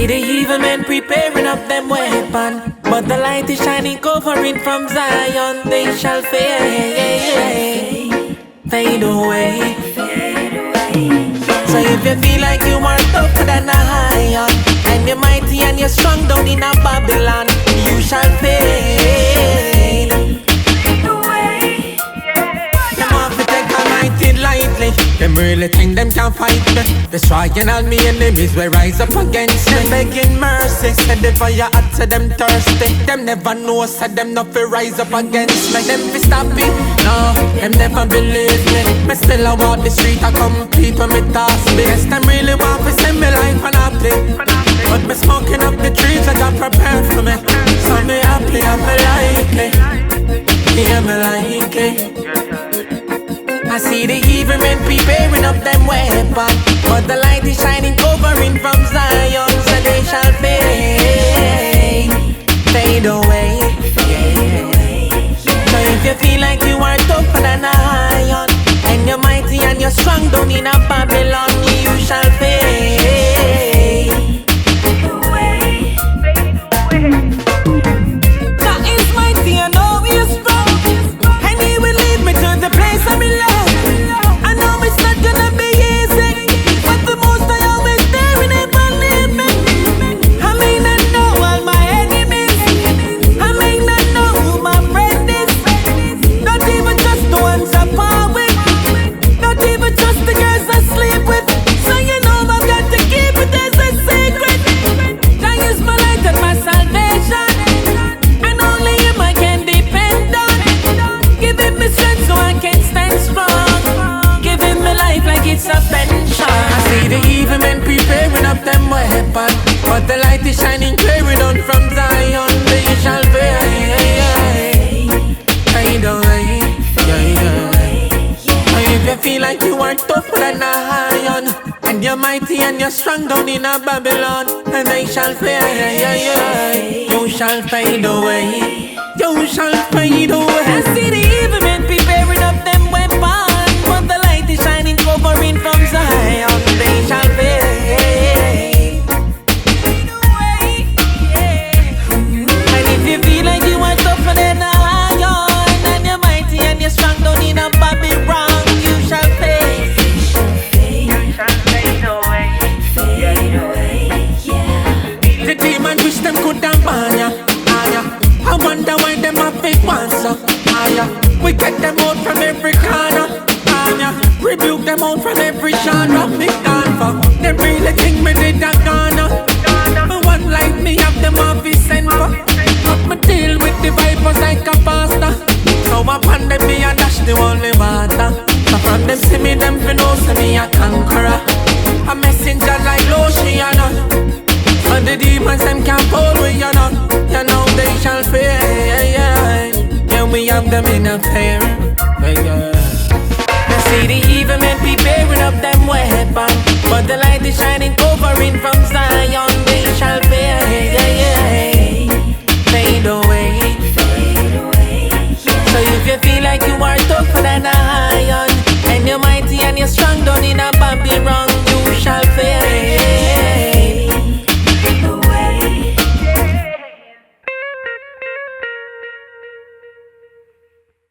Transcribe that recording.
see the evil men preparing up them weapon, but the light is shining, covering from Zion. They shall fade away. So if you feel like you are tougher than a lion, and you're mighty and you're strong down in a Babylon, you shall fade away. Them off to take anointed lightly. Them really think them can fight me. Destroying all me enemies will rise up against me. Begging mercy, said the fire hot, said them thirsty. Them never know, said them not fi rise up against me. Them fi stop it, no, them never believe me. Me still I walk the street, I compete when me toss me. Yes, them really want to send me life and happy, but me smoking up the trees that got prepared for me. So me happy, I'm like it. Yeah, me like it. I see the evil men preparing up them weapon, but the light is shining, covering from Zion. So they shall fade away. So if you feel like you are tougher than a lion, and you're mighty and you're strong down in a Babylon, you shall fade away. God is mighty and know he is strong, and he will lead me to the place I belong. I know it's not gonna be easy, but the most I always there and never leave me. I may not know all my enemies, I may not know who my friend is, not even just the ones I part with, not even just the girls I sleep with. So you know I've got to keep it as a secret. Jah is my light and my salvation, and only him I can depend on. Giving me strength so I can stand strong, giving me life like it's a pension. I see the evil men preparing up them weapon, but the light is shining, clearing out from Zion. They shall fade away. If you feel like you are tougher than a lion, and you're mighty and you're strong down in a Babylon, and they shall fade. You shall fade away. You shall fade away. I see the evil men preparing up them weapon, but the light is shining, covering from Zion. They shall fade away. And if you feel like you are tougher than a lion, and you're mighty and you're strong down in a Babylon, you shall fade. You shall fade away. The demon wish them could have ban ya. I wonder why them have big ones up. We get them out from every corner. Rebuke them out from every genre. Me gone for them really think me did a gonna. One like me have them off his send for. But me deal with the vipers like a pasta. So upon them me a dash the only water. So from them see me them fi know see me a conqueror, a messenger like Luciano. So the demons them can't hold with you know. You know they shall fade. Yeah, we have them in a pair. I see the evil men preparing up them weapon, but the light is shining, covering from